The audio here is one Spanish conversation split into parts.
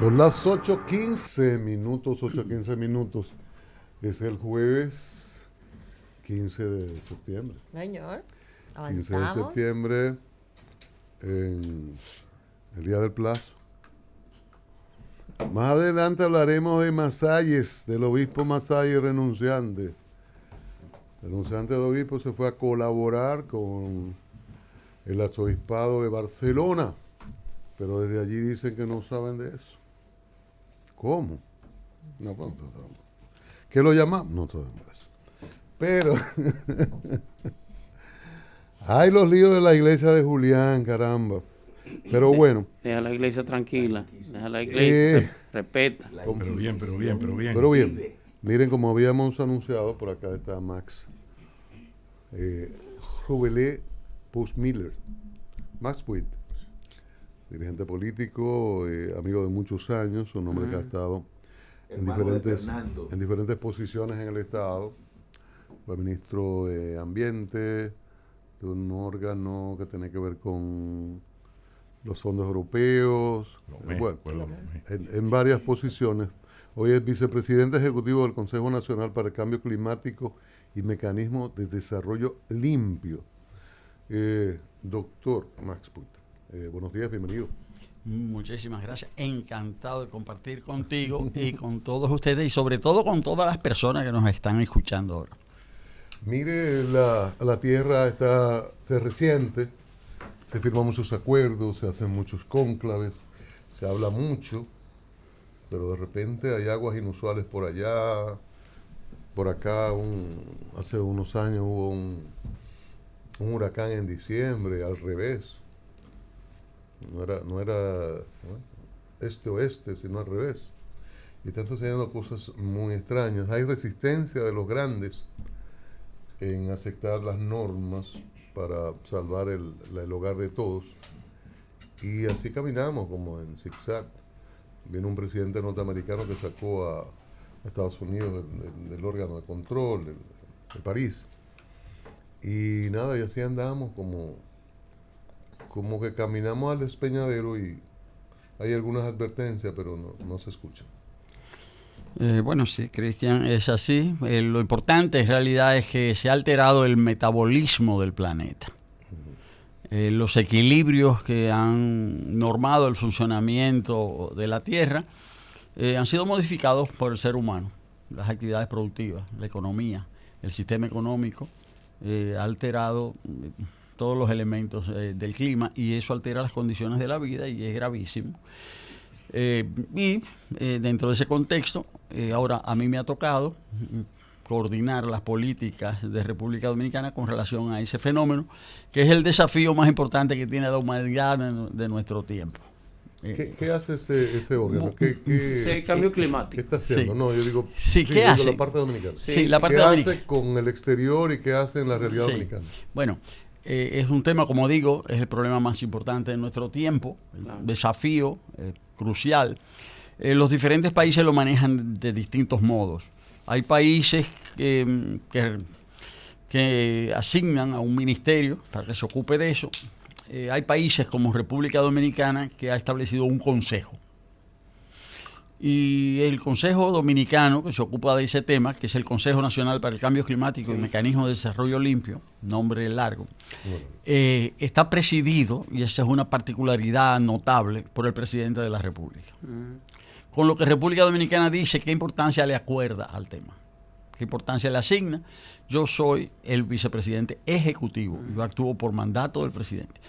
Son las 8:15 minutos, 8:15 minutos. Es el jueves 15 de septiembre. Señor, 15 de avanzamos. septiembre, en el Día del Plazo. Más adelante hablaremos de Masalles, del obispo Masalles renunciante. El renunciante de obispo se fue a colaborar con el arzobispado de Barcelona, pero desde allí dicen que no saben de eso. ¿Cómo? No, pues, no sabemos. ¿Qué lo llamamos? No sabemos eso. Pero hay los líos de la iglesia de Julián, caramba. Pero bueno. Deja la iglesia tranquila. Deja la iglesia. Respeta. Pero bien. Pero bien, miren, como habíamos anunciado, por acá está Max Rubelet Puig-Miller. Max Puig, dirigente político, amigo de muchos años, un hombre que ha estado en diferentes posiciones en el Estado. Fue ministro de Ambiente, de un órgano que tiene que ver con los fondos europeos, en varias posiciones. Hoy es vicepresidente ejecutivo del Consejo Nacional para el Cambio Climático y Mecanismos de Desarrollo Limpio. Doctor Max Puig, buenos días, bienvenido. Muchísimas gracias, encantado de compartir contigo y con todos ustedes y sobre todo con todas las personas que nos están escuchando ahora. Mire, la tierra se resiente, se firman muchos acuerdos, se hacen muchos cónclaves, se habla mucho, pero de repente hay aguas inusuales por allá, por acá. Hace unos años hubo un huracán en diciembre, al revés. No era este-oeste, sino al revés. Y están sucediendo cosas muy extrañas. Hay resistencia de los grandes en aceptar las normas para salvar el hogar de todos. Y así caminamos como en zigzag. Viene un presidente norteamericano que sacó a Estados Unidos del órgano de control de París. Y nada, y así andamos como que caminamos al despeñadero y hay algunas advertencias, pero no se escuchan. Bueno, sí, Cristian, es así. Lo importante en realidad es que se ha alterado el metabolismo del planeta. Los equilibrios que han normado el funcionamiento de la Tierra han sido modificados por el ser humano. Las actividades productivas, la economía, el sistema económico ha alterado todos los elementos del clima y eso altera las condiciones de la vida y es gravísimo. Dentro de ese contexto, ahora a mí me ha tocado coordinar las políticas de República Dominicana con relación a ese fenómeno, que es el desafío más importante que tiene la humanidad de nuestro tiempo. ¿Qué hace ese órgano? El cambio climático. ¿Qué está haciendo? Sí. No, yo digo, ¿Qué hace? La parte dominicana. Sí, la parte ¿Qué dominicana. hace con el exterior y qué hace en la realidad dominicana? Bueno, es un tema, como digo, es el problema más importante de nuestro tiempo, el desafío crucial. Los diferentes países lo manejan de distintos modos. Hay países que asignan a un ministerio para que se ocupe de eso. Hay países como República Dominicana que ha establecido un consejo. Y el Consejo Dominicano, que se ocupa de ese tema, que es el Consejo Nacional para el Cambio Climático y Mecanismos de Desarrollo Limpio, nombre largo, está presidido, y esa es una particularidad notable, por el presidente de la República. Con lo que República Dominicana dice qué importancia le acuerda al tema, qué importancia le asigna. Yo soy el vicepresidente ejecutivo, yo actúo por mandato del presidente.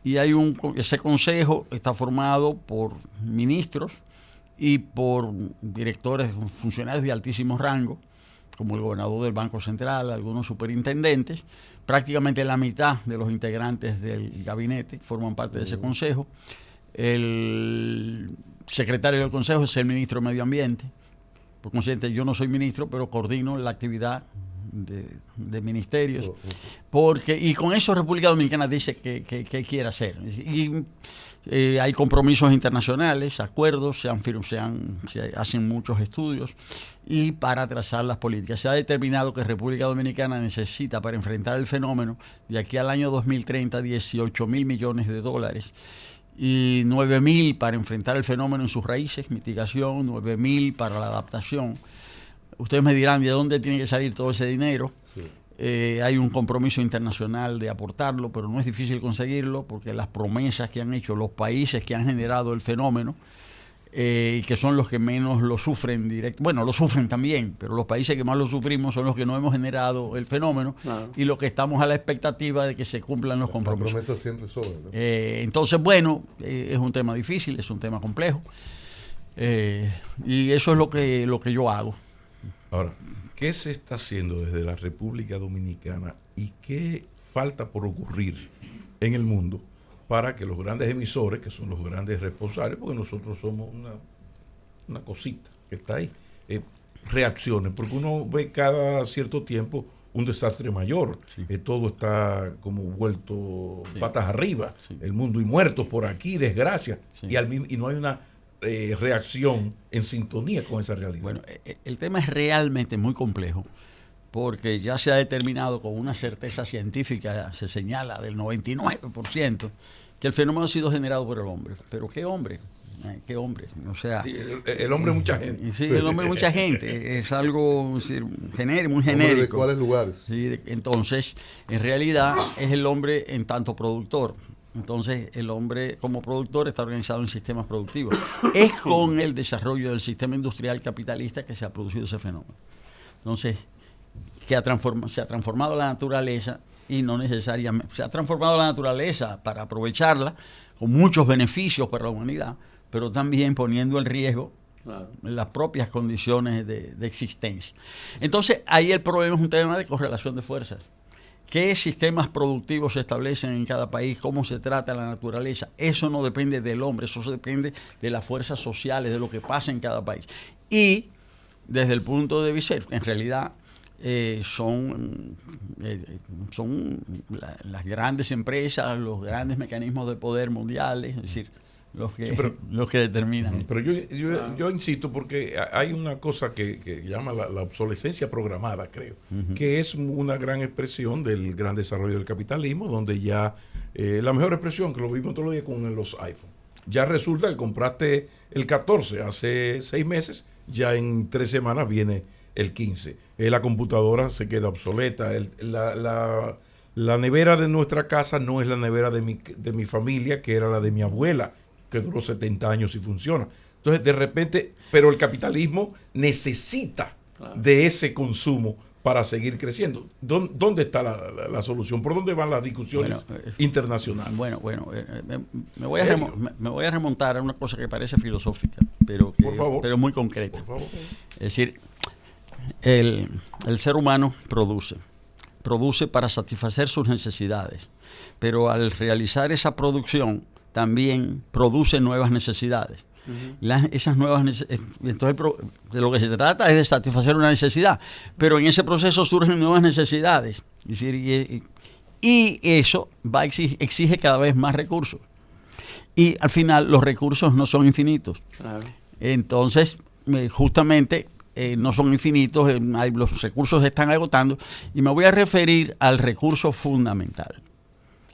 Y ese consejo está formado por ministros y por directores, funcionarios de altísimo rango, como el gobernador del Banco Central, algunos superintendentes. Prácticamente la mitad de los integrantes del gabinete forman parte de ese consejo. El secretario del consejo es el ministro de Medio Ambiente. Por consiguiente, yo no soy ministro, pero coordino la actividad de ministerios, y con eso República Dominicana dice que quiere hacer. Y hay compromisos internacionales, acuerdos, se hacen muchos estudios, y para trazar las políticas se ha determinado que República Dominicana necesita, para enfrentar el fenómeno, de aquí al año 2030, 18.000 millones de dólares. y 9.000 para enfrentar el fenómeno en sus raíces, mitigación, 9.000 para la adaptación. Ustedes me dirán de dónde tiene que salir todo ese dinero. Sí. Hay un compromiso internacional de aportarlo, pero no es difícil conseguirlo porque las promesas que han hecho los países que han generado el fenómeno, y que son los que menos lo sufren directo, bueno, lo sufren también, pero los países que más lo sufrimos son los que no hemos generado el fenómeno, claro, y los que estamos a la expectativa de que se cumplan los compromisos. Las promesas siempre sobran, ¿no? Entonces, bueno, es un tema difícil, es un tema complejo, y eso es lo que yo hago. Ahora, ¿qué se está haciendo desde la República Dominicana y qué falta por ocurrir en el mundo para que los grandes emisores, que son los grandes responsables, porque nosotros somos una cosita que está ahí, reaccionen? Porque uno ve cada cierto tiempo un desastre mayor, sí, todo está como vuelto, sí, patas arriba, sí, el mundo, y muertos por aquí, desgracia, sí, y no hay una reacción en sintonía con esa realidad. Bueno, el tema es realmente muy complejo, porque ya se ha determinado con una certeza científica, se señala del 99%, que el fenómeno ha sido generado por el hombre. ¿Pero qué hombre? ¿Qué hombre? O sea, sí, el hombre es mucha gente. Sí, el hombre es mucha gente. Es algo muy genérico. ¿De cuáles lugares? Sí, entonces, en realidad, es el hombre en tanto productor. Entonces, el hombre como productor está organizado en sistemas productivos. Es con el desarrollo del sistema industrial capitalista que se ha producido ese fenómeno. Entonces, que se ha transformado la naturaleza, y no necesariamente se ha transformado la naturaleza para aprovecharla con muchos beneficios para la humanidad, pero también poniendo en riesgo, claro, las propias condiciones de existencia. Entonces, ahí el problema es un tema de correlación de fuerzas. ¿Qué sistemas productivos se establecen en cada país? ¿Cómo se trata la naturaleza? Eso no depende del hombre, eso depende de las fuerzas sociales, de lo que pasa en cada país. Y desde el punto de vista, en realidad, son las grandes empresas, los grandes mecanismos de poder mundiales, es decir, los que determinan. Pero yo insisto, porque hay una cosa que llama la obsolescencia programada, creo, que es una gran expresión del gran desarrollo del capitalismo, donde ya la mejor expresión, que lo vimos todos los días con los iPhones, ya resulta que compraste el 14 hace 6 meses, ya en 3 semanas viene el 15. La computadora se queda obsoleta. La nevera de nuestra casa no es la nevera de mi familia, que era la de mi abuela, que duró 70 años y funciona. Entonces, de repente, pero el capitalismo necesita, claro, de ese consumo para seguir creciendo. ¿Dónde está la solución? ¿Por dónde van las discusiones internacionales? Bueno, me voy a remontar a una cosa que parece filosófica, pero muy concreta. Por favor. Es decir, el ser humano produce para satisfacer sus necesidades, pero al realizar esa producción también produce nuevas necesidades. Esas nuevas entonces de lo que se trata es de satisfacer una necesidad, pero en ese proceso surgen nuevas necesidades, es decir, y eso exige cada vez más recursos, y al final los recursos no son infinitos. Claro. Entonces justamente no son infinitos, los recursos se están agotando, y me voy a referir al recurso fundamental.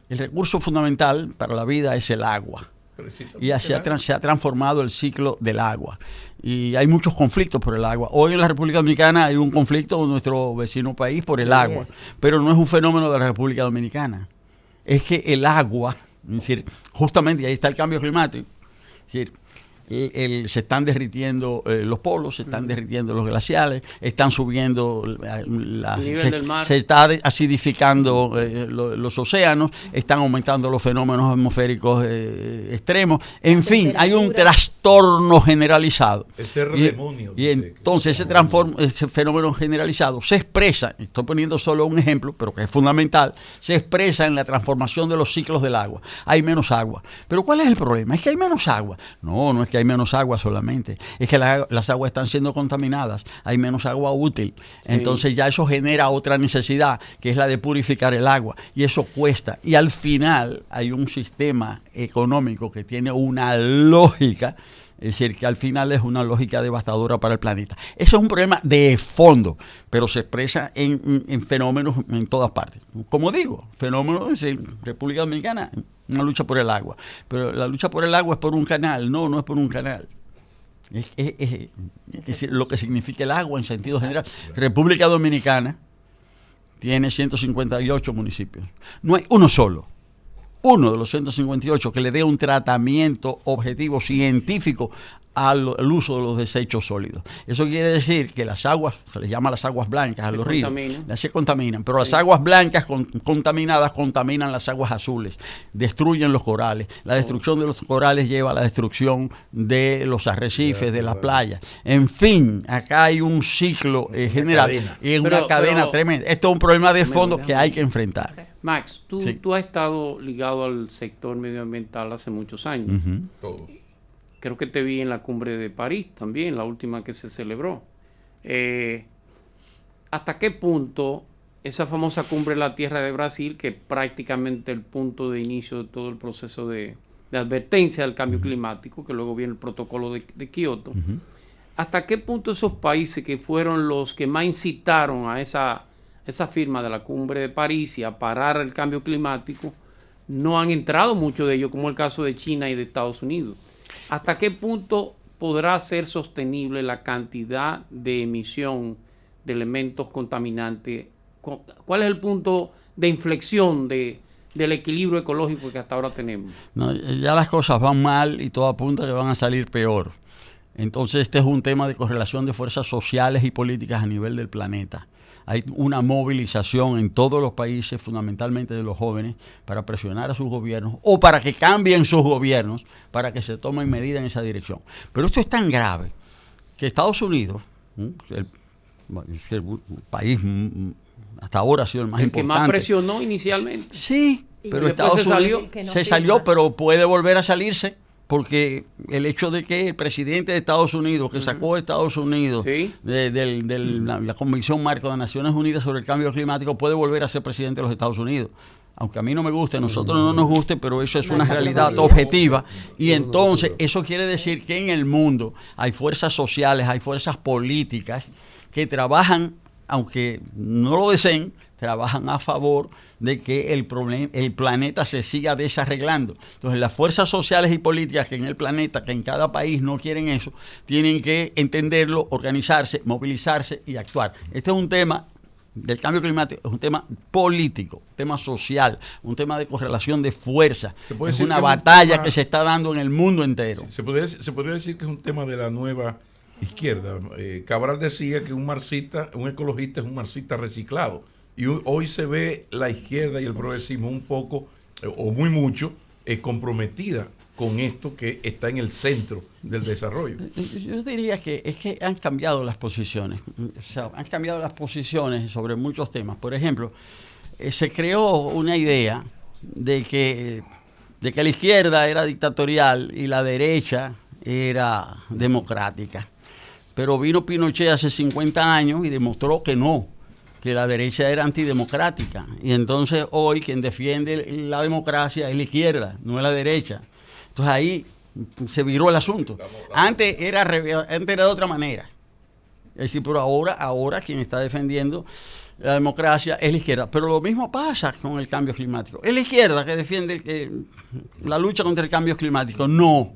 El recurso fundamental para la vida es el agua. Y se ha transformado el ciclo del agua. Y hay muchos conflictos por el agua. Hoy en la República Dominicana hay un conflicto con nuestro vecino país por el agua. Pero no es un fenómeno de la República Dominicana. Es que el agua, es decir, justamente ahí está el cambio climático. Es decir, se están derritiendo los polos, se están derritiendo los glaciares, están subiendo el nivel del mar. Se está acidificando los océanos, están aumentando los fenómenos atmosféricos extremos. En fin, hay un trastorno generalizado. Ese demonio. Y entonces ese fenómeno generalizado se expresa, estoy poniendo solo un ejemplo, pero que es fundamental, se expresa en la transformación de los ciclos del agua. Hay menos agua. Pero ¿cuál es el problema? Es que hay menos agua. No es que hay menos agua solamente, es que las aguas están siendo contaminadas, hay menos agua útil, entonces ya eso genera otra necesidad, que es la de purificar el agua, y eso cuesta, y al final hay un sistema económico que tiene una lógica, Es decir, que al final es una lógica devastadora para el planeta. Eso es un problema de fondo, pero se expresa en fenómenos en todas partes. Como digo, fenómenos en República Dominicana, una lucha por el agua. Pero la lucha por el agua es por un canal, no es por un canal. Es lo que significa el agua en sentido general. República Dominicana tiene 158 municipios. No hay uno solo. Uno de los 158 que le dé un tratamiento objetivo científico al uso de los desechos sólidos. Eso quiere decir que las aguas, se les llama las aguas blancas a los ríos, se contaminan, pero las aguas blancas contaminadas contaminan las aguas azules, destruyen los corales. La destrucción de los corales lleva a la destrucción de los arrecifes, de las playas. En fin, acá hay un ciclo general y una cadena tremenda. Esto es un problema de fondo que hay que enfrentar. Max, tú has estado ligado al sector medioambiental hace muchos años. Todo. Creo que te vi en la cumbre de París también, la última que se celebró. ¿Hasta qué punto esa famosa cumbre de la Tierra de Brasil, que es prácticamente el punto de inicio de todo el proceso de advertencia del cambio climático, que luego viene el protocolo de Kioto, ¿hasta qué punto esos países que fueron los que más incitaron a esa firma de la cumbre de París y a parar el cambio climático, no han entrado muchos de ellos, como el caso de China y de Estados Unidos? ¿Hasta qué punto podrá ser sostenible la cantidad de emisión de elementos contaminantes? ¿Cuál es el punto de inflexión del equilibrio ecológico que hasta ahora tenemos? No, ya las cosas van mal y todo apunta que van a salir peor. Entonces este es un tema de correlación de fuerzas sociales y políticas a nivel del planeta. Hay una movilización en todos los países, fundamentalmente de los jóvenes, para presionar a sus gobiernos o para que cambien sus gobiernos, para que se tomen medidas en esa dirección. Pero esto es tan grave que Estados Unidos, el país hasta ahora ha sido el más importante. El que más presionó inicialmente. Sí, pero Estados Unidos se salió, pero puede volver a salirse. Porque el hecho de que el presidente de Estados Unidos, que sacó a Estados Unidos de la Convención Marco de Naciones Unidas sobre el Cambio Climático, puede volver a ser presidente de los Estados Unidos. Aunque a mí no me guste, a nosotros no nos guste, pero eso es una realidad objetiva. Y entonces eso quiere decir que en el mundo hay fuerzas sociales, hay fuerzas políticas que trabajan, aunque no lo deseen, trabajan a favor de que el planeta se siga desarreglando. Entonces, las fuerzas sociales y políticas que en el planeta, que en cada país no quieren eso, tienen que entenderlo, organizarse, movilizarse y actuar. Este es un tema del cambio climático, es un tema político, un tema social, un tema de correlación de fuerzas. Es una batalla que se está dando en el mundo entero. Se podría decir que es un tema de la nueva izquierda. Cabral decía que un marxista, un ecologista es un marxista reciclado. Y hoy se ve la izquierda y el progresismo un poco, o muy mucho, comprometida con esto que está en el centro del desarrollo. Yo diría que es que han cambiado las posiciones. O sea, han cambiado las posiciones sobre muchos temas. Por ejemplo, se creó una idea de que la izquierda era dictatorial y la derecha era democrática. Pero vino Pinochet hace 50 años y demostró que no, que la derecha era antidemocrática. Y entonces hoy quien defiende la democracia es la izquierda, no es la derecha. Entonces ahí se viró el asunto. Antes era de otra manera. Es decir, pero ahora quien está defendiendo la democracia es la izquierda. Pero lo mismo pasa con el cambio climático. Es la izquierda que defiende la lucha contra el cambio climático. No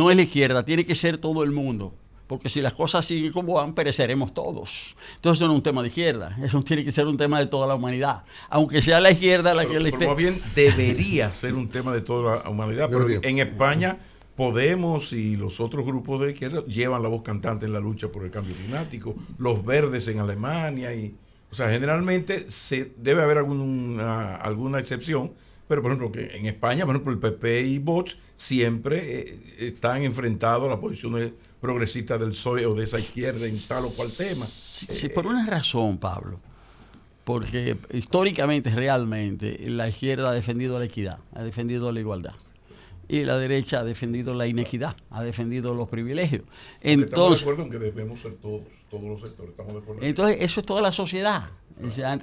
es la izquierda, tiene que ser todo el mundo. Porque si las cosas siguen como van, pereceremos todos. Entonces no es un tema de izquierda, eso tiene que ser un tema de toda la humanidad. Aunque sea la izquierda la que le esté... Más bien debería ser un tema de toda la humanidad, pero en España Podemos y los otros grupos de izquierda llevan la voz cantante en la lucha por el cambio climático, los verdes en Alemania, o sea, generalmente debe haber alguna excepción, pero por ejemplo que en España, por ejemplo el PP y Vox siempre están enfrentados a la posición progresista del PSOE o de esa izquierda en tal o cual tema. Sí, por una razón, Pablo, porque históricamente, realmente, la izquierda ha defendido la equidad, ha defendido la igualdad. y la derecha ha defendido la inequidad, ha defendido los privilegios. Estamos de Entonces, acuerdo en que debemos ser todos los sectores, estamos de acuerdo. entonces eso es toda la sociedad. O sea,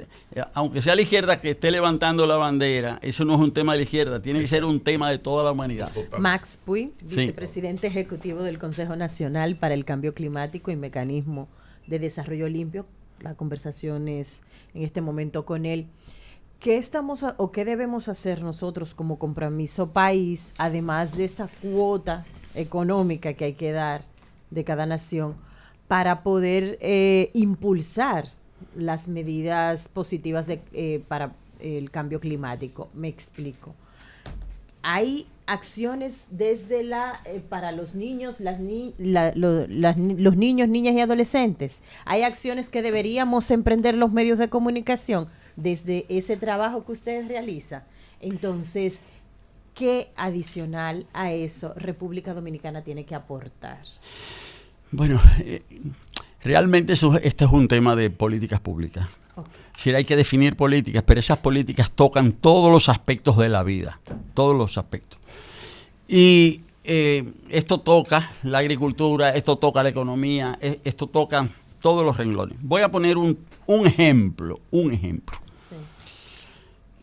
aunque sea la izquierda que esté levantando la bandera, eso no es un tema de la izquierda, tiene que ser un tema de toda la humanidad. Total. Max Puy, Sí. vicepresidente ejecutivo del Consejo Nacional para el Cambio Climático y Mecanismo de Desarrollo Limpio. La conversación es en este momento con él. ¿Qué qué debemos hacer nosotros como compromiso país, además de esa cuota económica que hay que dar de cada nación, para poder impulsar las medidas positivas para el cambio climático? Me explico. Hay acciones desde para los niños, los niños, niñas y adolescentes. Hay acciones que deberíamos emprender los medios de comunicación desde ese trabajo que ustedes realizan. Entonces, ¿qué adicional a eso República Dominicana tiene que aportar? Bueno, realmente este es un tema de políticas públicas. Okay. Es decir, hay que definir políticas, pero esas políticas tocan todos los aspectos de la vida, todos los aspectos. Y esto toca la agricultura, esto toca la economía, esto toca todos los renglones. Voy a poner un ejemplo. Sí.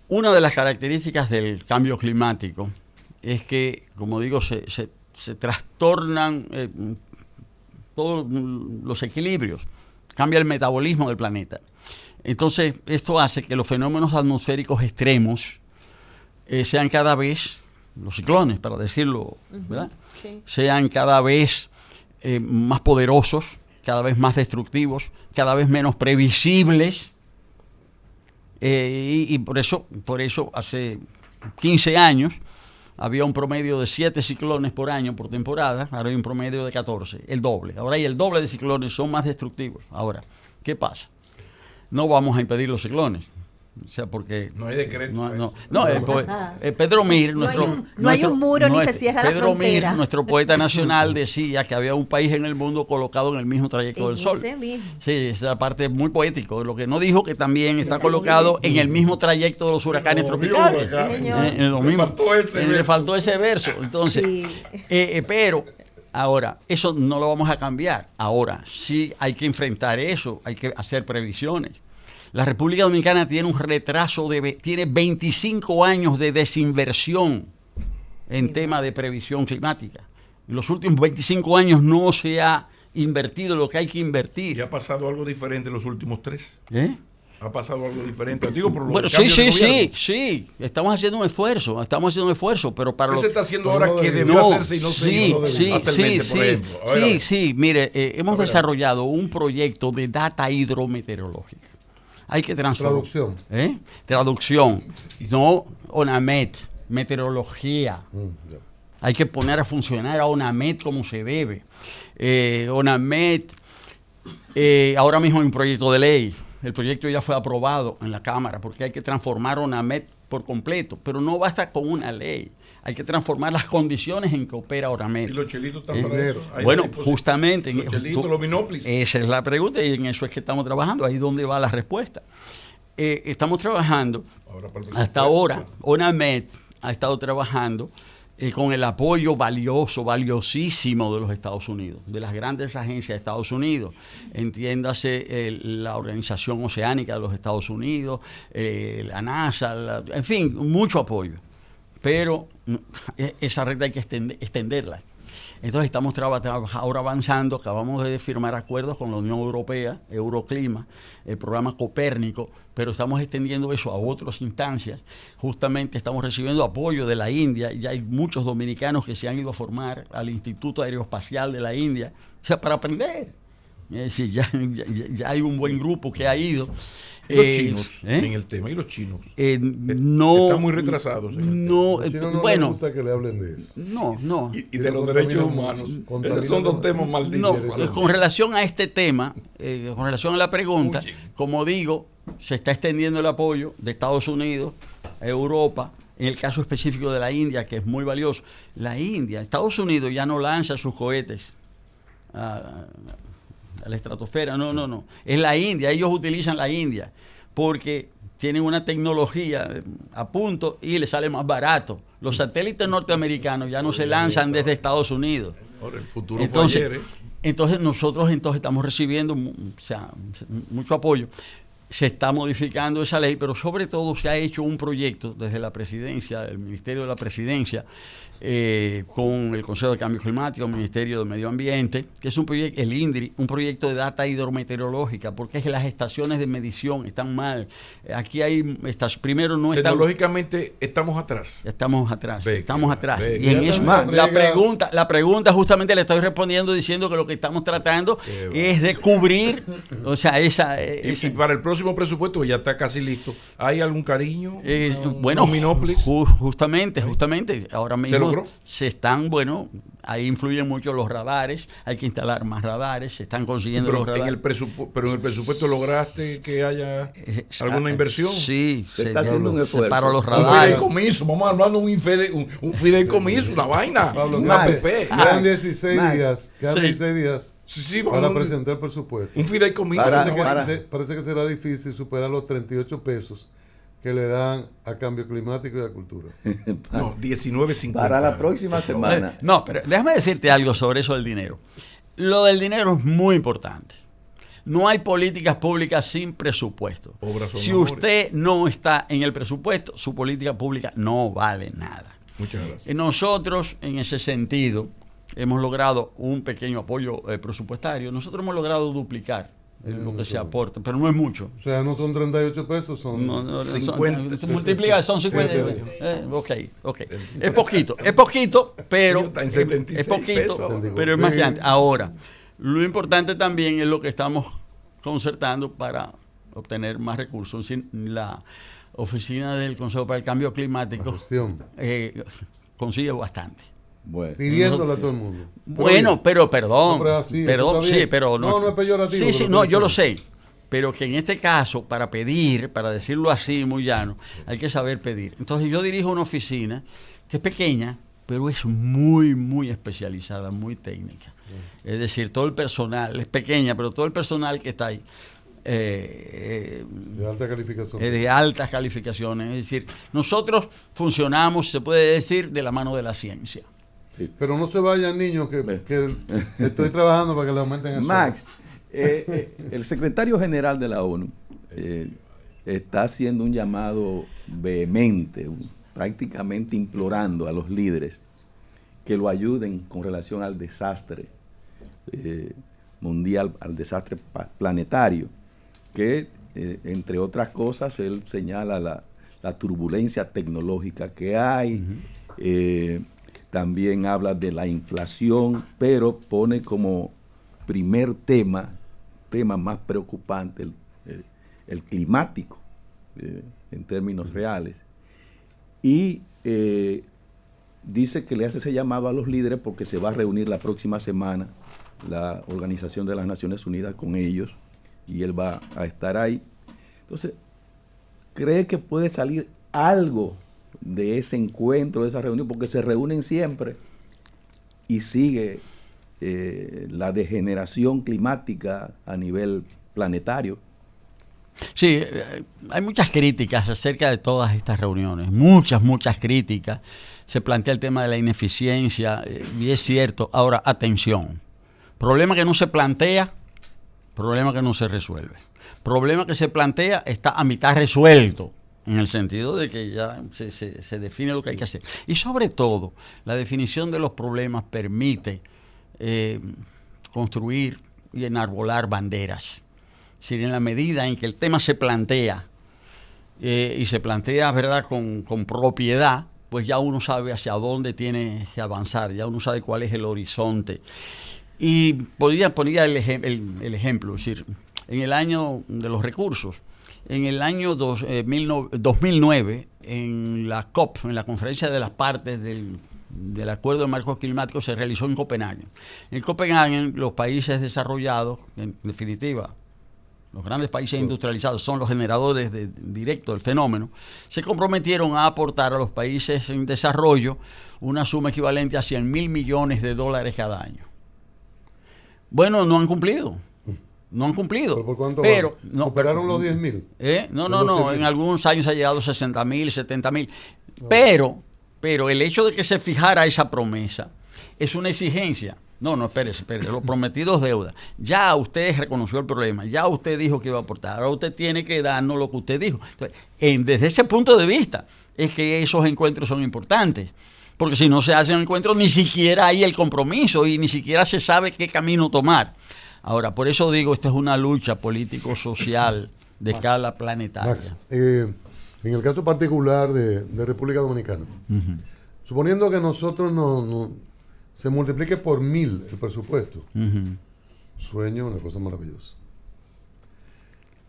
Una de las características del cambio climático es que, como digo, se trastornan todos los equilibrios, cambia el metabolismo del planeta. Entonces, esto hace que los fenómenos atmosféricos extremos sean cada vez, los ciclones, para decirlo, ¿verdad? Sí. Sean cada vez más poderosos, cada vez más destructivos, cada vez menos previsibles. Y por eso hace 15 años había un promedio de 7 ciclones por año, por temporada. Ahora hay un promedio de 14, el doble. Ahora hay el doble de ciclones, son más destructivos. Ahora, ¿qué pasa? No vamos a impedir los ciclones. O sea, porque No hay decreto. Pedro Mir, No hay un muro ni se cierra la frontera. Mir, nuestro poeta nacional, decía que había un país en el mundo colocado en el mismo trayecto del Sol. Ese mismo. Sí, esa parte es muy poético. Lo que no dijo que también está colocado en el mismo trayecto de los huracanes tropicales. Señor. Le faltó ese verso. Entonces, Sí. pero ahora, eso no lo vamos a cambiar. Ahora, sí hay que enfrentar eso, hay que hacer previsiones. La República Dominicana tiene un retraso, tiene 25 años de desinversión en tema de previsión climática. En los últimos 25 años no se ha invertido lo que hay que invertir. ¿Y ha pasado algo diferente en los últimos 3? ¿Eh? ¿Ha pasado algo diferente? Digo, por lo Bueno, del cambio de gobierno. sí. Estamos haciendo un esfuerzo, pero para ¿Qué lo se está haciendo No, ahora no, que no, debió hacerse y no se hizo sí, actualmente, por ejemplo? A ver. sí. Mire, hemos A ver. desarrollado un proyecto de data hidrometeorológica. Hay que transformar. Traducción. Traducción. No, ONAMET, meteorología. Ya. Hay que poner a funcionar a ONAMET como se debe. ONAMET, ahora mismo hay un proyecto de ley. El proyecto ya fue aprobado en la Cámara porque hay que transformar ONAMET por completo. Pero no basta con una ley. Hay que transformar las condiciones en que opera ONAMET. ¿Y los chelitos están para eso? Ahí Bueno, está, pues, justamente. Los chelitos, los binoplis. Esa es la pregunta y en eso es que estamos trabajando. Ahí es donde va la respuesta. Estamos trabajando. Ahora para el Hasta ahora, ONAMET ha estado trabajando con el apoyo valiosísimo de los Estados Unidos, de las grandes agencias de Estados Unidos. Entiéndase la Organización Oceánica de los Estados Unidos, la NASA, en fin, mucho apoyo. Pero esa red hay que extenderla. Entonces estamos ahora avanzando, acabamos de firmar acuerdos con la Unión Europea, Euroclima, el programa Copérnico, pero estamos extendiendo eso a otras instancias. Justamente estamos recibiendo apoyo de la India, ya hay muchos dominicanos que se han ido a formar al Instituto Aeroespacial de la India, o sea, para aprender. Es decir, ya hay un buen grupo que ha ido. ¿Y los chinos en el tema? ¿Y los chinos? No. Están muy retrasados. No, A los chinos no bueno. les gusta que le hablen de eso. No. Y de los derechos humanos. Esos son dos temas malditos. No, con relación a este tema, con relación a la pregunta, Oye. como digo, se está extendiendo el apoyo de Estados Unidos, Europa, en el caso específico de la India, que es muy valioso. Estados Unidos ya no lanza sus cohetes a la estratosfera, no. Es la India, ellos utilizan la India, porque tienen una tecnología a punto y les sale más barato. Los satélites norteamericanos ya no se lanzan desde Estados Unidos. Ahora, el futuro fue ayer, Entonces nosotros estamos recibiendo mucho apoyo. Se está modificando esa ley, pero sobre todo se ha hecho un proyecto desde la presidencia, el Ministerio de la Presidencia, con el Consejo de Cambio Climático, el Ministerio de Medio Ambiente, que es un proyecto, el INDRI, un proyecto de data hidrometeorológica, porque es que las estaciones de medición están mal. Aquí hay primero no están. Tecnológicamente estamos atrás. Estamos atrás. Y en eso, la pregunta justamente le estoy respondiendo diciendo que lo que estamos tratando es de cubrir, o sea, y para el próximo presupuesto ya está casi listo. ¿Hay algún cariño? Bueno, Minópolis? justamente. Ahora mismo se están, ahí influyen mucho los radares. Hay que instalar más radares. Se están consiguiendo los radares. Pero en el presupuesto lograste que haya alguna inversión. Sí, se está haciendo un esfuerzo. Para los Un radares. fideicomiso, vamos hablando de un fideicomiso, una vaina. Pablo, un Max, APP. quedan 16 días. Quedan Sí. 16 días Sí, para vamos, presentar el presupuesto. un fideicomiso. Parece que será difícil superar los 38 pesos que le dan a cambio climático y a cultura. No, 19.50. Para la próxima semana. No, pero déjame decirte algo sobre eso del dinero. Lo del dinero es muy importante. No hay políticas públicas sin presupuesto. Si usted no está en el presupuesto, su política pública no vale nada. Muchas gracias. Nosotros, en ese sentido, hemos logrado un pequeño apoyo presupuestario. Nosotros hemos logrado duplicar lo que se aporta, pero no es mucho. O sea, no son 38 pesos, son 50. Multiplica, son 50. Sí. Ok. Es poquito, pero Está en 76 es poquito, pesos. pero es más que antes. Ahora, lo importante también es lo que estamos concertando para obtener más recursos. La oficina del Consejo para el Cambio Climático consigue bastante. Bueno. Pidiéndole a todo el mundo. Pero perdón. No, pero así, perdón, eso está bien. sí, pero no es peyorativo. Sí, no, yo lo sé. Pero que en este caso, para pedir, para decirlo así, muy llano, hay que saber pedir. Entonces yo dirijo una oficina que es pequeña, pero es muy, muy especializada, muy técnica. Es decir, todo el personal, es pequeña, pero todo el personal que está ahí de alta calificación. de altas calificaciones. Es decir, nosotros funcionamos, se puede decir, de la mano de la ciencia. Sí. Pero no se vayan, niños, que estoy trabajando para que le aumenten el Max, el secretario general de la ONU está haciendo un llamado vehemente, prácticamente implorando a los líderes que lo ayuden con relación al desastre mundial, al desastre planetario, que entre otras cosas él señala la turbulencia tecnológica que hay. También habla de la inflación, pero pone como primer tema más preocupante el climático, en términos reales. Y dice que le hace ese llamado a los líderes porque se va a reunir la próxima semana la Organización de las Naciones Unidas con ellos y él va a estar ahí. Entonces, ¿cree que puede salir algo de ese encuentro, de esa reunión? Porque se reúnen siempre y sigue la degeneración climática a nivel planetario. Sí, hay muchas críticas acerca de todas estas reuniones, muchas críticas. Se plantea el tema de la ineficiencia y es cierto. Ahora, atención, problema que no se plantea, problema que no se resuelve. Problema que se plantea está a mitad resuelto, en el sentido de que ya se define lo que hay que hacer. Y sobre todo, la definición de los problemas permite construir y enarbolar banderas. Es decir, en la medida en que el tema se plantea y se plantea, ¿verdad?, con propiedad, pues ya uno sabe hacia dónde tiene que avanzar, ya uno sabe cuál es el horizonte. Y podría poner el ejemplo, es decir, en el año de los recursos, en el año 2009, en la COP, en la Conferencia de las Partes del Acuerdo de Marco Climático, se realizó en Copenhague. En Copenhague, los países desarrollados, en definitiva, los grandes países industrializados son los generadores directos del fenómeno, se comprometieron a aportar a los países en desarrollo una suma equivalente a $100.000 millones cada año. Bueno, no han cumplido. No han cumplido. ¿Pero por cuánto pero van? no, ¿Superaron los 10.000? No. En algunos años ha llegado a 60.000, 70.000. No. Pero el hecho de que se fijara esa promesa es una exigencia. No, espérese. Lo prometido es deuda. Ya usted reconoció el problema. Ya usted dijo que iba a aportar. Ahora usted tiene que darnos lo que usted dijo. Entonces, desde ese punto de vista es que esos encuentros son importantes. Porque si no se hacen encuentros, ni siquiera hay el compromiso y ni siquiera se sabe qué camino tomar. Ahora, por eso digo, esta es una lucha político-social de escala planetaria. Max, en el caso particular de República Dominicana, suponiendo que nosotros se multiplique por 1.000 el presupuesto, sueño, una cosa maravillosa.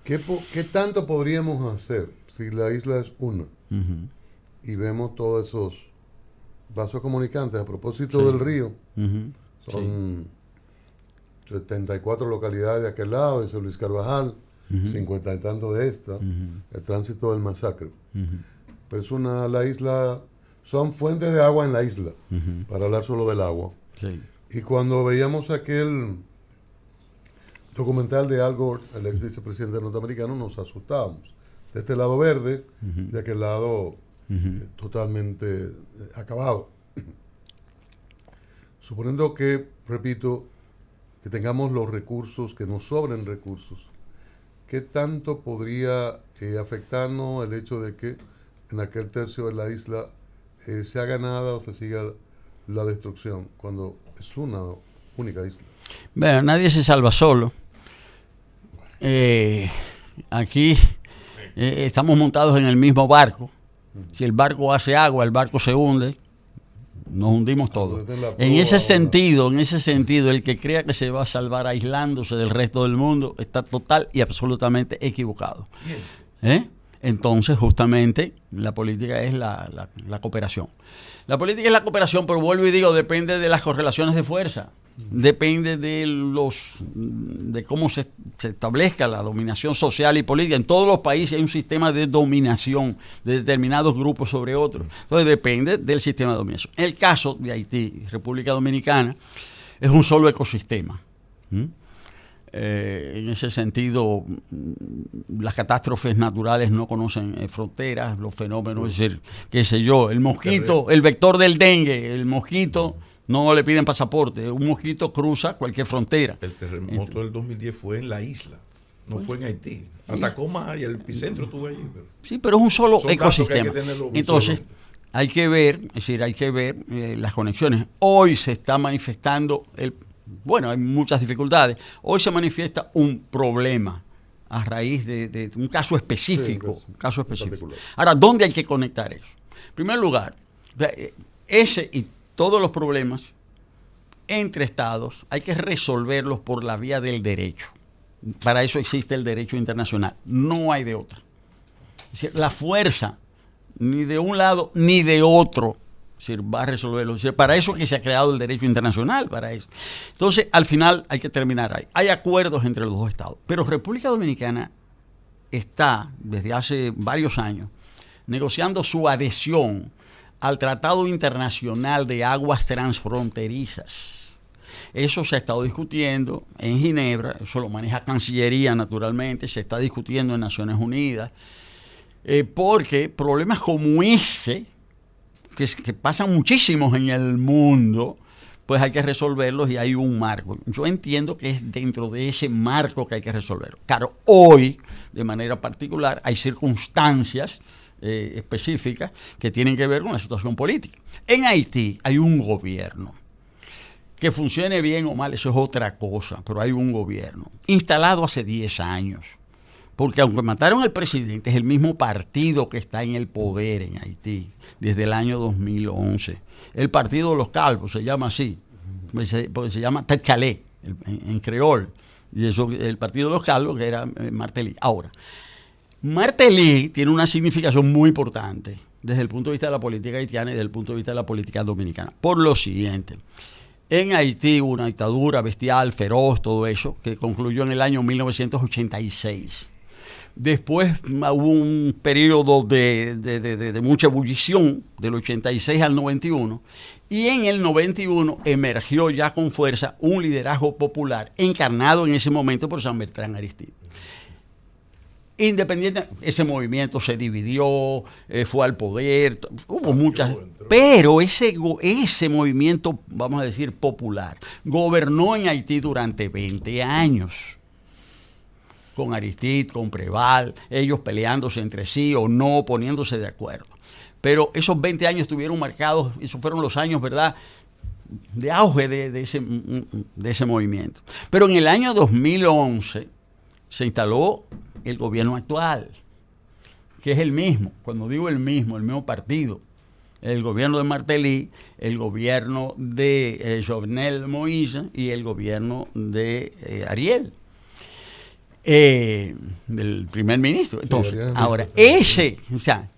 ¿Qué tanto podríamos hacer si la isla es una y vemos todos esos vasos comunicantes? A propósito del río, son 74 localidades de aquel lado, dice Luis Carvajal, 50 y tantos de esta, el tránsito del masacre. Pero es la isla, son fuentes de agua en la isla, para hablar solo del agua. Sí. Y cuando veíamos aquel documental de Al Gore, el ex vicepresidente norteamericano, nos asustábamos. De este lado verde, de aquel lado totalmente acabado. Suponiendo que, repito, que tengamos los recursos, que nos sobren recursos, ¿qué tanto podría afectarnos el hecho de que en aquel tercio de la isla se haga nada o se siga la destrucción cuando es una única isla? Bueno, nadie se salva solo. Aquí estamos montados en el mismo barco. Si el barco hace agua, el barco se hunde, nos hundimos todos. En ese sentido, el que crea que se va a salvar aislándose del resto del mundo está total y absolutamente equivocado. Entonces, justamente, la política es la cooperación. La política es la cooperación, pero vuelvo y digo, depende de las correlaciones de fuerza. Depende de cómo se establezca la dominación social y política. En todos los países hay un sistema de dominación de determinados grupos sobre otros. Entonces depende del sistema de dominación. En el caso de Haití y República Dominicana es un solo ecosistema. En ese sentido, las catástrofes naturales no conocen fronteras, los fenómenos, es decir, qué sé yo, el mosquito, el vector del dengue, el mosquito. No le piden pasaporte. Un mosquito cruza cualquier frontera. El terremoto del 2010 fue en la isla, no fue en Haití. Atacoma y el epicentro estuvo allí. Sí, pero es un solo ecosistema. Entonces, hay que ver, las conexiones. Hoy se está manifestando, hay muchas dificultades. Hoy se manifiesta un problema a raíz de un caso específico. Ahora, ¿dónde hay que conectar eso? En primer lugar, ese y todos los problemas entre estados hay que resolverlos por la vía del derecho. Para eso existe el derecho internacional. No hay de otra. Es decir, la fuerza ni de un lado ni de otro va a resolverlo. Es decir, para eso es que se ha creado el derecho internacional, para eso. Entonces, al final hay que terminar ahí. Hay acuerdos entre los dos estados. Pero República Dominicana está, desde hace varios años, negociando su adhesión al Tratado Internacional de Aguas Transfronterizas. Eso se ha estado discutiendo en Ginebra, eso lo maneja Cancillería naturalmente, se está discutiendo en Naciones Unidas, porque problemas como ese, que pasan muchísimos en el mundo, pues hay que resolverlos y hay un marco. Yo entiendo que es dentro de ese marco que hay que resolverlo. Claro, hoy, de manera particular, hay circunstancias específicas que tienen que ver con la situación política. En Haití hay un gobierno. Que funcione bien o mal, eso es otra cosa, pero hay un gobierno instalado hace 10 años. Porque aunque mataron al presidente, es el mismo partido que está en el poder en Haití desde el año 2011. El Partido de los Calvos se llama así, porque se llama Tête Calais en creol. Y eso, el Partido de los Calvos, que era Martelly. Ahora, Martelly tiene una significación muy importante desde el punto de vista de la política haitiana y desde el punto de vista de la política dominicana. Por lo siguiente, en Haití hubo una dictadura bestial, feroz, todo eso, que concluyó en el año 1986. Después hubo un periodo de mucha ebullición, del 86 al 91, y en el 91 emergió ya con fuerza un liderazgo popular encarnado en ese momento por San Bertrán Aristide. Independiente, ese movimiento se dividió, fue al poder, hubo muchas, pero ese movimiento, vamos a decir, popular, gobernó en Haití durante 20 años. Con Aristide, con Preval, ellos peleándose entre sí o no, poniéndose de acuerdo. Pero esos 20 años estuvieron marcados, esos fueron los años, ¿verdad?, de auge de ese movimiento. Pero en el año 2011 se instaló el gobierno actual, que es el mismo. Cuando digo el mismo partido. El gobierno de Martelly, el gobierno de Jovenel Moïse y el gobierno de Ariel. Del primer ministro. Entonces, ahora, o sea,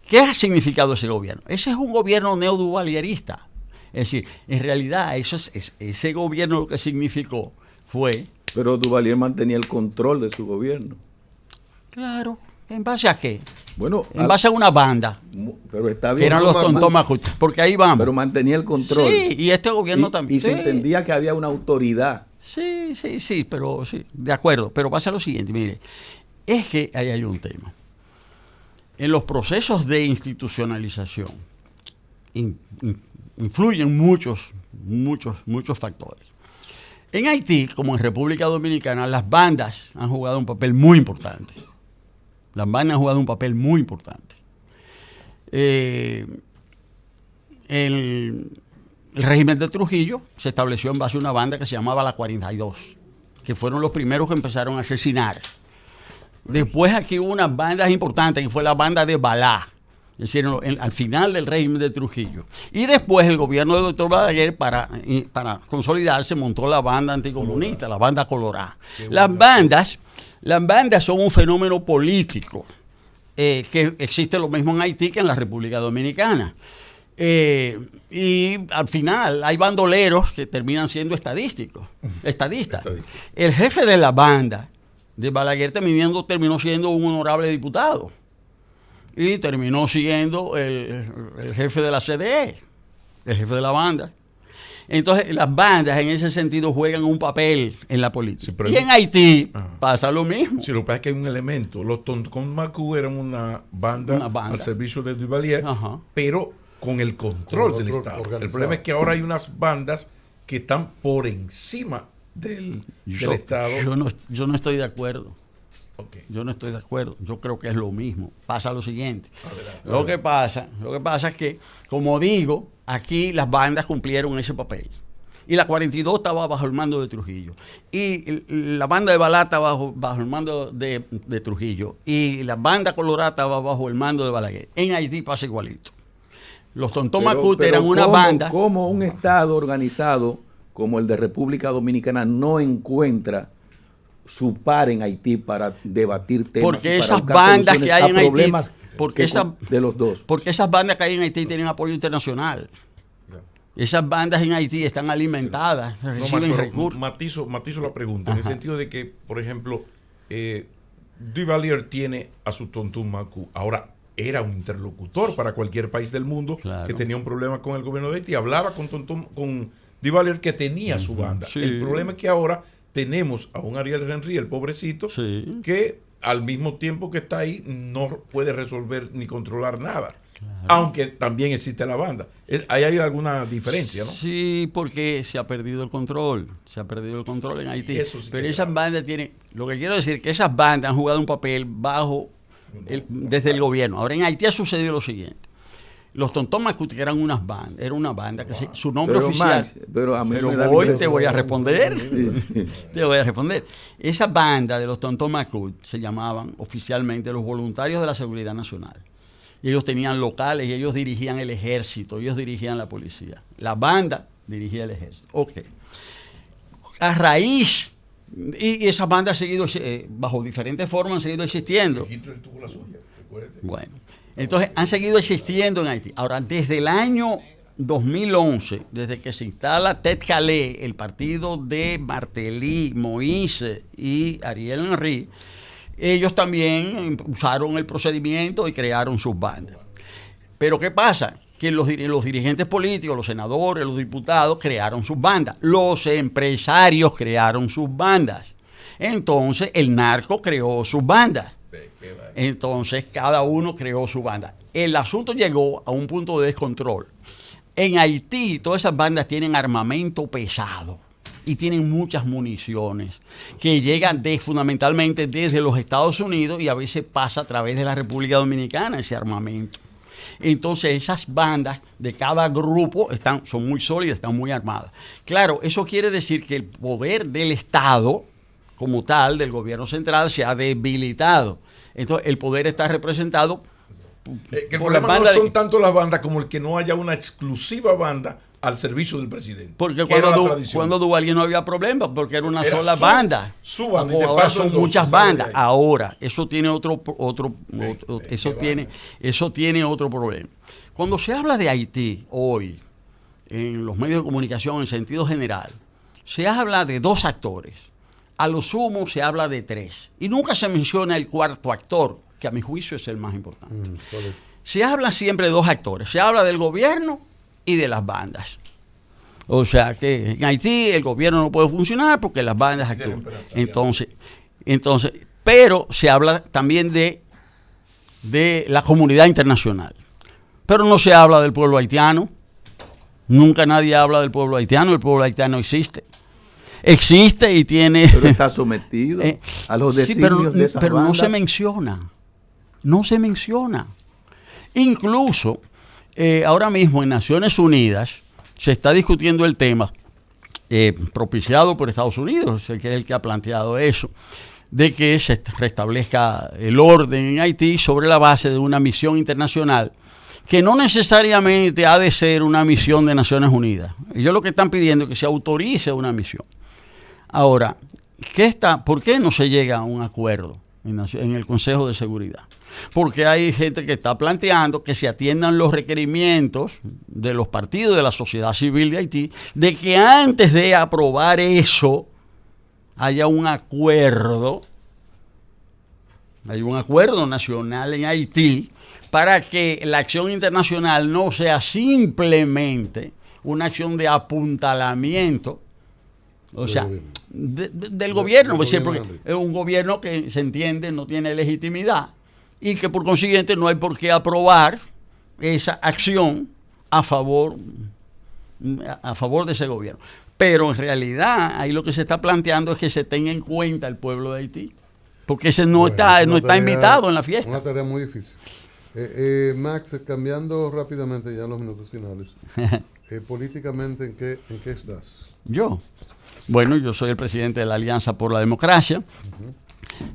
¿qué ha significado ese gobierno? Ese es un gobierno neoduvalierista. Es decir, en realidad, ese gobierno lo que significó fue... Pero Duvalier mantenía el control de su gobierno. Claro. ¿En base a qué? Bueno, en base a una banda. Pero está bien. Que eran los Tontomacut. Porque ahí vamos. Pero mantenía el control. Sí, y este gobierno también. Y se entendía que había una autoridad. Sí, pero sí, de acuerdo. Pero pasa lo siguiente, mire, es que ahí hay un tema. En los procesos de institucionalización influyen muchos factores. En Haití, como en República Dominicana, las bandas han jugado un papel muy importante. El régimen de Trujillo se estableció en base a una banda que se llamaba la 42, que fueron los primeros que empezaron a asesinar. Después aquí hubo unas bandas importantes, que fue la banda de Balá, es decir, al final del régimen de Trujillo. Y después el gobierno del doctor Balaguer, para consolidarse, montó la banda anticomunista, la banda Colorá. Las bandas son un fenómeno político, que existe lo mismo en Haití que en la República Dominicana. Y al final hay bandoleros que terminan siendo estadistas. El jefe de la banda de Balaguer terminó siendo un honorable diputado y terminó siendo el jefe de la CDE, el jefe de la banda. Entonces las bandas en ese sentido juegan un papel en la política. Sí, y en Haití pasa lo mismo. Sí, lo que pasa es que hay un elemento. Los Tontomacut eran una banda al servicio de Duvalier, pero con el control del Estado. Organizado. El problema es que ahora hay unas bandas que están por encima del Estado. Yo no estoy de acuerdo. Okay. Yo no estoy de acuerdo. Yo creo que es lo mismo. Pasa lo siguiente. Lo que pasa es que, como digo, aquí las bandas cumplieron ese papel. Y la 42 estaba bajo el mando de Trujillo. Y la banda de Balá estaba bajo el mando de Trujillo. Y la banda Colorá estaba bajo el mando de Balaguer. En Haití pasa igualito. Los Tontomacut eran una banda. ¿Cómo un Estado organizado como el de República Dominicana no encuentra su par en Haití para debatir temas? Porque esas bandas que hay en Haití, de los dos. Porque esas bandas que hay en Haití tienen apoyo internacional. Esas bandas en Haití están alimentadas, reciben recursos. Matizo la pregunta, en el sentido de que, por ejemplo, Duvalier tiene a su Tontomacut. Ahora, era un interlocutor para cualquier país del mundo que tenía un problema con el gobierno de Haití. Hablaba con Duvalier, que tenía su banda. Sí. El problema es que ahora tenemos a un Ariel Henry, el pobrecito, que al mismo tiempo que está ahí no puede resolver ni controlar nada. Claro. Aunque también existe la banda. Ahí hay alguna diferencia, ¿no? Sí, porque se ha perdido el control. Se ha perdido el control en Haití. Sí, pero esas bandas tienen... Lo que quiero decir es que esas bandas han jugado un papel desde el gobierno. Ahora en Haití ha sucedido lo siguiente. Los Tontomacut eran era una banda que su nombre oficial. Max, pero te voy a responder. Te voy a responder. Esa banda de los Tontomacut se llamaban oficialmente los Voluntarios de la Seguridad Nacional. Y ellos tenían locales y ellos dirigían el ejército, ellos dirigían la policía. La banda dirigía el ejército. Ok. A raíz, y esas bandas han seguido, bajo diferentes formas, han seguido existiendo. Bueno. Entonces, han seguido existiendo en Haití. Ahora, desde el año 2011, desde que se instala Ted Calais, el partido de Martelly, Moïse y Ariel Henry, ellos también usaron el procedimiento y crearon sus bandas. Pero ¿qué pasa? Que los dirigentes políticos, los senadores, los diputados crearon sus bandas. Los empresarios crearon sus bandas. Entonces el narco creó sus bandas. Entonces cada uno creó su banda. El asunto llegó a un punto de descontrol. En Haití todas esas bandas tienen armamento pesado y tienen muchas municiones que llegan fundamentalmente desde los Estados Unidos y a veces pasa a través de la República Dominicana ese armamento. Entonces esas bandas de cada grupo son muy sólidas, están muy armadas. Claro, eso quiere decir que el poder del Estado como tal, del gobierno central, se ha debilitado. Entonces el poder está representado que el problema no son tanto las bandas como el que no haya una exclusiva banda al servicio del presidente. Porque cuando Duvalier no había problema, porque era una sola banda. Su banda. Ahora son muchas bandas. Ahora, eso tiene otro problema. Cuando se habla de Haití hoy, en los medios de comunicación en sentido general, se habla de 2 actores. A lo sumo se habla de 3. Y nunca se menciona el cuarto actor, que a mi juicio es el más importante. Se habla siempre de 2 actores. Se habla del gobierno y de las bandas. O sea que en Haití el gobierno no puede funcionar porque las bandas actúan. Entonces, pero se habla también de la comunidad internacional. Pero no se habla del pueblo haitiano. Nunca nadie habla del pueblo haitiano. El pueblo haitiano existe y tiene... Pero está sometido a los designios de esas pero bandas. No se menciona. Incluso, ahora mismo en Naciones Unidas se está discutiendo el tema, propiciado por Estados Unidos, que es el que ha planteado eso, de que se restablezca el orden en Haití sobre la base de una misión internacional que no necesariamente ha de ser una misión de Naciones Unidas. Ellos lo que están pidiendo es que se autorice una misión. Ahora, ¿por qué no se llega a un acuerdo en el Consejo de Seguridad? Porque hay gente que está planteando que se atiendan los requerimientos de los partidos de la sociedad civil de Haití, de que antes de aprobar eso haya un acuerdo nacional en Haití para que la acción internacional no sea simplemente una acción de apuntalamiento, o sea, del gobierno, porque es un gobierno que se entiende no tiene legitimidad y que por consiguiente no hay por qué aprobar esa acción a favor de ese gobierno. Pero en realidad ahí lo que se está planteando es que se tenga en cuenta el pueblo de Haití, porque ese no está invitado en la fiesta. Una tarea muy difícil. Max, cambiando rápidamente ya en los minutos finales, políticamente, ¿en qué estás? Bueno, yo soy el presidente de la Alianza por la Democracia.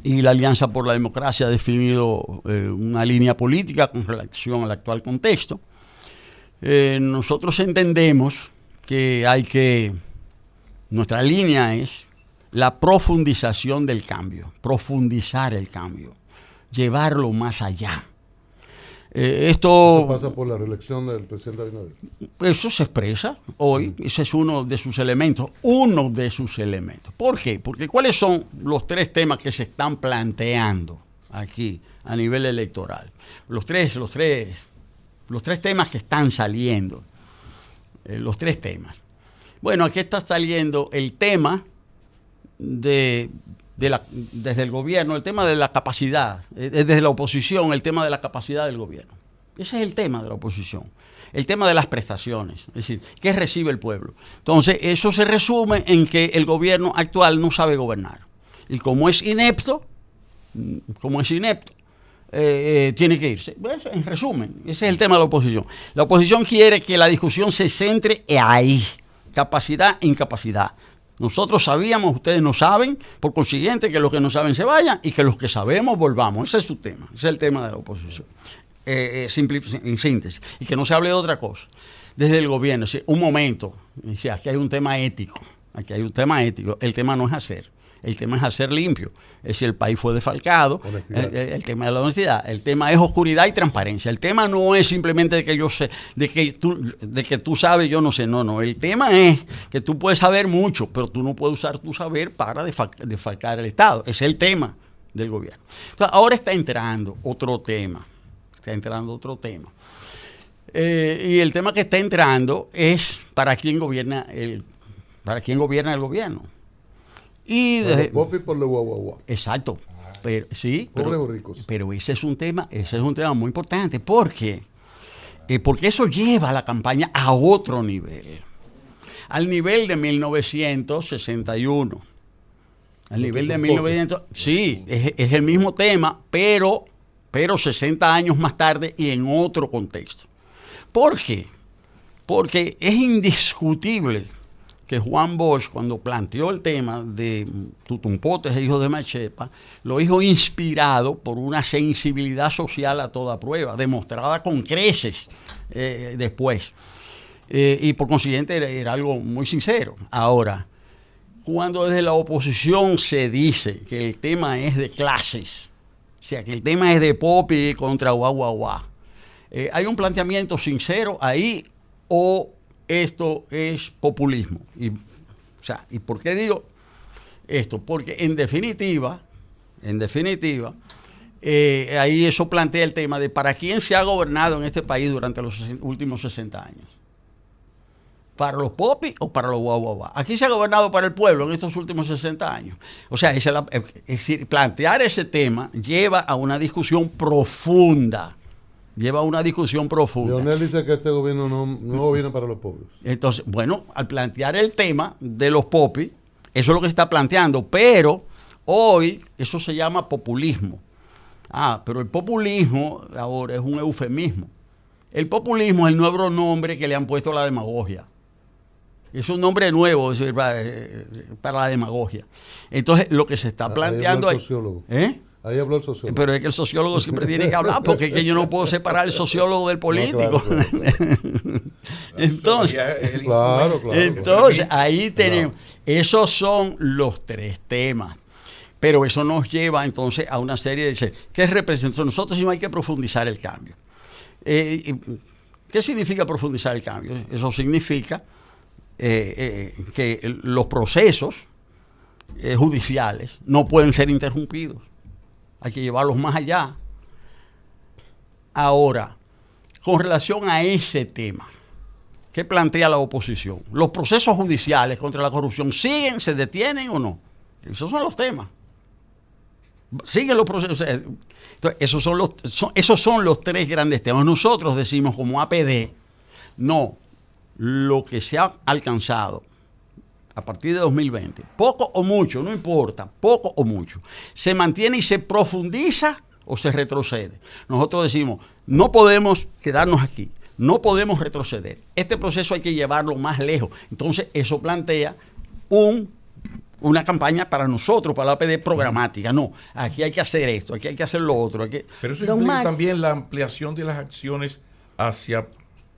Y la Alianza por la Democracia ha definido una línea política con relación al actual contexto. Nosotros entendemos que nuestra línea es la profundización del cambio, profundizar el cambio, llevarlo más allá. Esto pasa por la reelección del presidente Abinader. Eso se expresa hoy, ese es uno de sus elementos. ¿Por qué? Porque ¿cuáles son los 3 temas que se están planteando aquí a nivel electoral? Los tres temas que están saliendo. Los 3 temas. Bueno, aquí está saliendo el tema desde el gobierno, el tema de la capacidad, desde la oposición, el tema de la capacidad del gobierno. Ese es el tema de la oposición. El tema de las prestaciones, es decir, ¿qué recibe el pueblo? Entonces, eso se resume en que el gobierno actual no sabe gobernar. Y como es inepto, tiene que irse. Pues, en resumen, ese es el tema de la oposición. La oposición quiere que la discusión se centre ahí, capacidad e incapacidad. Nosotros sabíamos, ustedes no saben, por consiguiente que los que no saben se vayan y que los que sabemos volvamos. Ese es su tema, ese es el tema de la oposición. En síntesis, y que no se hable de otra cosa. Desde el gobierno, un momento, aquí hay un tema ético, el tema no es hacer. El tema es hacer limpio. Es decir, el país fue defalcado. El tema de la honestidad. El tema es oscuridad y transparencia. El tema no es simplemente de que yo sé, de que tú sabes, yo no sé. No. El tema es que tú puedes saber mucho, pero tú no puedes usar tu saber para defalcar el Estado. Ese es el tema del gobierno. Entonces, ahora está entrando otro tema. Y el tema que está entrando es para quién gobierna el gobierno. Y Por los popis, por los guau. exacto. Pero, sí, Pobres o ricos. pero ese es un tema muy importante. ¿Por qué? Porque eso lleva a la campaña a otro nivel. Al nivel de 1961. Al nivel de 1900. Sí, es el mismo tema, pero 60 años más tarde y en otro contexto. ¿Por qué? Porque es indiscutible que Juan Bosch, cuando planteó el tema de Tutumpotes e hijos de Machepa, lo hizo inspirado por una sensibilidad social a toda prueba, demostrada con creces después. Y por consiguiente era algo muy sincero. Ahora, cuando desde la oposición se dice que el tema es de clases, o sea, que el tema es de Popi contra guau, hay un planteamiento sincero ahí o esto es populismo. ¿Y por qué digo esto? Porque en definitiva, ahí eso plantea el tema de para quién se ha gobernado en este país durante los últimos 60 años. ¿Para los popis o para los guau? Aquí se ha gobernado para el pueblo en estos últimos 60 años. O sea, es decir, plantear ese tema lleva a una discusión profunda. Leonel dice que este gobierno no gobierna para los pobres. Entonces, bueno, al plantear el tema de los popis, eso es lo que se está planteando, pero hoy eso se llama populismo. Pero el populismo ahora es un eufemismo. El populismo es el nuevo nombre que le han puesto a la demagogia. Es un nombre nuevo para la demagogia. Entonces, lo que se está planteando ahí sociólogo. Ahí habló el sociólogo. Pero es que el sociólogo siempre tiene que hablar, porque es que yo no puedo separar el sociólogo del político. No, claro. Entonces, entonces ahí tenemos. Esos son los tres temas. Pero eso nos lleva entonces a una serie de... ¿Qué representa? Nosotros sí hay que profundizar el cambio. ¿Qué significa profundizar el cambio? Eso significa que los procesos judiciales no pueden ser interrumpidos. Hay que llevarlos más allá. Ahora, con relación a ese tema, ¿qué plantea la oposición? ¿Los procesos judiciales contra la corrupción siguen, se detienen o no? Esos son los temas. Siguen los procesos. Entonces, esos son los tres grandes temas. Nosotros decimos como APD, no, lo que se ha alcanzado a partir de 2020, poco o mucho, no importa, poco o mucho, se mantiene y se profundiza o se retrocede. Nosotros decimos, no podemos quedarnos aquí, no podemos retroceder. Este proceso hay que llevarlo más lejos. Entonces, eso plantea una campaña para nosotros, para la APD programática. No, aquí hay que hacer esto, aquí hay que hacer lo otro. Pero eso implica también la ampliación de las acciones hacia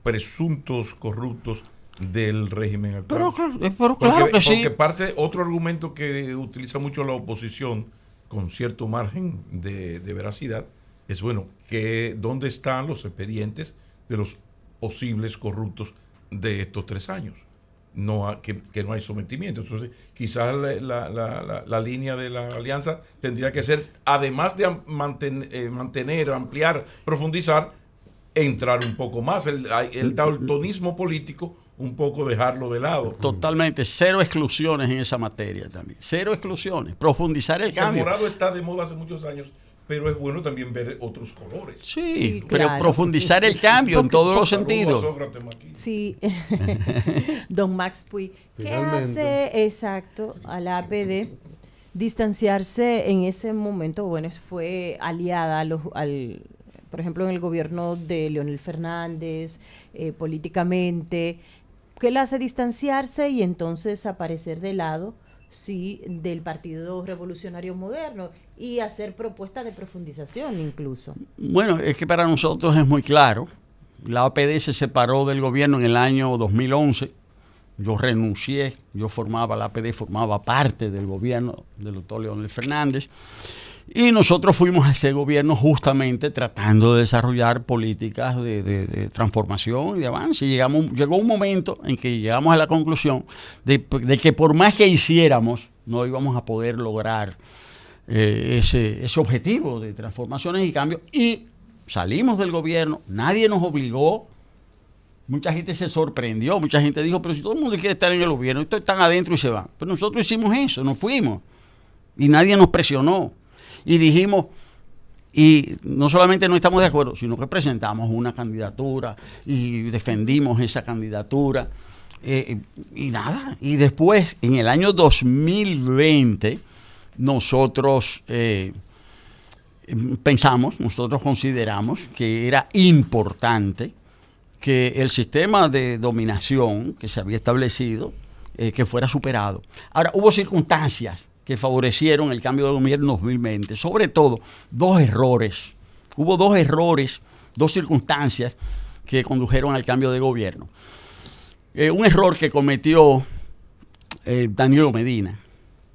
presuntos corruptos del régimen actual. Pero claro que sí. Porque otro argumento que utiliza mucho la oposición con cierto margen de veracidad es, bueno, que ¿dónde están los expedientes de los posibles corruptos de estos 3 años? Que no hay sometimiento. Entonces, quizás la línea de la alianza tendría que ser, además de mantener, ampliar, profundizar, entrar un poco más. El daltonismo político, un poco dejarlo de lado. Totalmente, 0 exclusiones en esa materia también. 0 exclusiones, profundizar el cambio. El morado está de moda hace muchos años, pero es bueno también ver otros colores. Sí, pero claro, profundizar el cambio en todos los sentidos. Sí. Don Max Puy, ¿qué hace exacto a la APD distanciarse en ese momento? Bueno, fue aliada por ejemplo, en el gobierno de Leonel Fernández, políticamente. ¿Qué le hace distanciarse y entonces aparecer de lado, sí, del Partido Revolucionario Moderno y hacer propuestas de profundización incluso? Bueno, es que para nosotros es muy claro. La APD se separó del gobierno en el año 2011. Yo renuncié, la APD formaba parte del gobierno del doctor Leonel Fernández. Y nosotros fuimos a ese gobierno justamente tratando de desarrollar políticas de transformación y de avance. Y llegó un momento en que llegamos a la conclusión de que por más que hiciéramos, no íbamos a poder lograr ese objetivo de transformaciones y cambios, y salimos del gobierno, nadie nos obligó. Mucha gente se sorprendió, mucha gente dijo, pero si todo el mundo quiere estar en el gobierno, estos están adentro y se van. Pero nosotros hicimos eso, nos fuimos. Y nadie nos presionó. Y dijimos, y no solamente no estamos de acuerdo, sino que presentamos una candidatura y defendimos esa candidatura. Y nada, y después, en el año 2020, nosotros nosotros consideramos que era importante que el sistema de dominación que se había establecido, que fuera superado. Ahora, hubo circunstancias que favorecieron el cambio de gobierno en 2020, sobre todo dos errores. Hubo dos errores, dos circunstancias que condujeron al cambio de gobierno. Un error que cometió Danilo Medina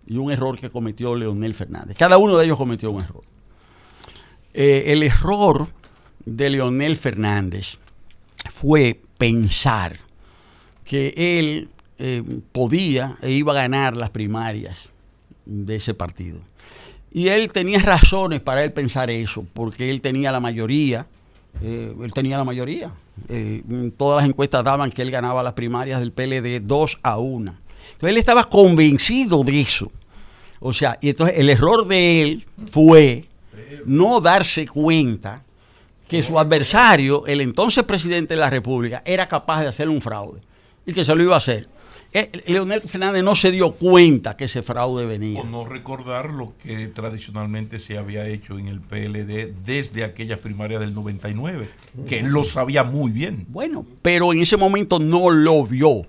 y un error que cometió Leonel Fernández. Cada uno de ellos cometió un error. El error de Leonel Fernández fue pensar que él podía e iba a ganar las primarias de ese partido. Y él tenía razones para él pensar eso, porque él tenía la mayoría. Todas las encuestas daban que él ganaba las primarias del PLD 2-1. Entonces él estaba convencido de eso. O sea, y entonces el error de él fue no darse cuenta que su adversario, el entonces presidente de la República, era capaz de hacer un fraude y que se lo iba a hacer. Leonel Fernández no se dio cuenta que ese fraude venía. O no recordar lo que tradicionalmente se había hecho en el PLD desde aquellas primarias del 99, que él lo sabía muy bien. Bueno, pero en ese momento no lo vio.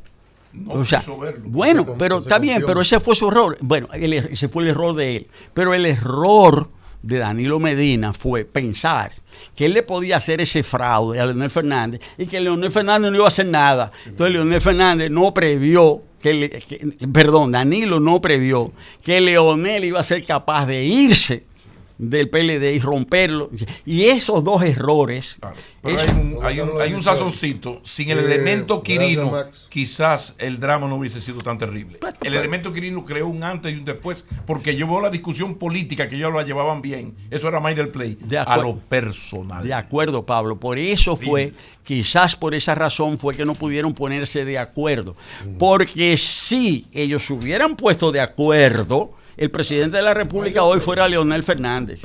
No o sea, quiso verlo. Bueno, pero está bien, pero ese fue su error. Bueno, ese fue el error de él. Pero el error de Danilo Medina fue pensar que él le podía hacer ese fraude a Leonel Fernández y que Leonel Fernández no iba a hacer nada. Entonces Leonel Fernández no previó Danilo no previó que Leonel iba a ser capaz de irse del PLD y romperlo. Y esos dos errores. Claro, pero hay un sazoncito. Sin el elemento Quirino, quizás el drama no hubiese sido tan terrible. El elemento Quirino creó un antes y un después, porque llevó la discusión política, que ellos la llevaban bien. Eso era más del play, a lo personal. De acuerdo, Pablo. Por eso fue, quizás por esa razón fue que no pudieron ponerse de acuerdo. Porque si ellos se hubieran puesto de acuerdo, el presidente de la República hoy fuera Leonel Fernández.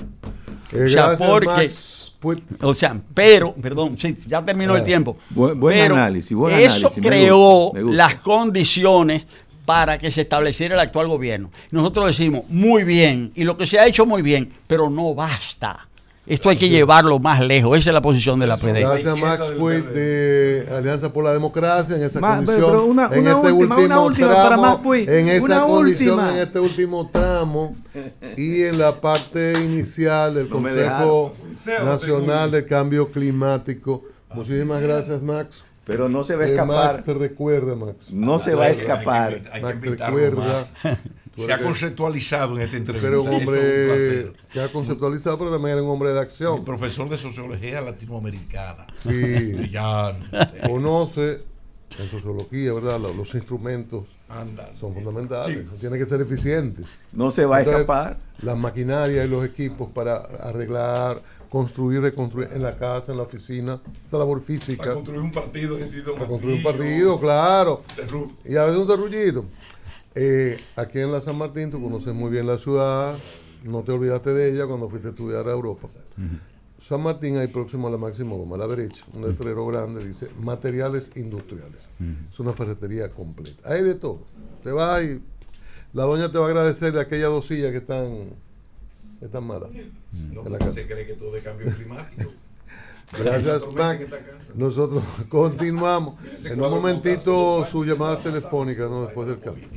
Perdón, sí, ya terminó el tiempo. Buen análisis. Eso creó las condiciones para que se estableciera el actual gobierno. Nosotros decimos, muy bien, y lo que se ha hecho muy bien, pero no basta. Esto hay que llevarlo más lejos. Esa es la posición de la PD. Gracias, Max Puig, de Alianza por la Democracia, en esa condición. Pero una última para Max Puig. En esa condición, en este último tramo y en la parte inicial del Consejo Nacional de Cambio Climático. Muchísimas gracias, Max. Pero no se va a escapar. Max te recuerda, Max. No se va a escapar. Max recuerda. Se ha conceptualizado en esta entrevista. Pero un hombre que ha conceptualizado, pero también era un hombre de acción. El profesor de sociología latinoamericana. Sí. Brillante. Conoce en sociología, ¿verdad? Los instrumentos son fundamentales. Sí. Tienen que ser eficientes. No se va a escapar. Las maquinarias y los equipos para arreglar, construir, reconstruir en la casa, en la oficina, esta labor física. Para construir un partido. Para construir un partido, claro. Y a veces un terrullito. Aquí en la San Martín tú conoces muy bien la ciudad, no te olvidaste de ella cuando fuiste a estudiar a Europa. San Martín, ahí próximo a la Máximo Gómez, a la derecha, un letrero grande, dice materiales industriales. Es una ferretería completa. Hay de todo. Te vas y la doña te va a agradecer de aquellas dos sillas que están malas. No se cree que todo es cambio climático. Gracias, Max. Nosotros continuamos. En un momentito su llamada telefónica, ¿no? Después del cambio.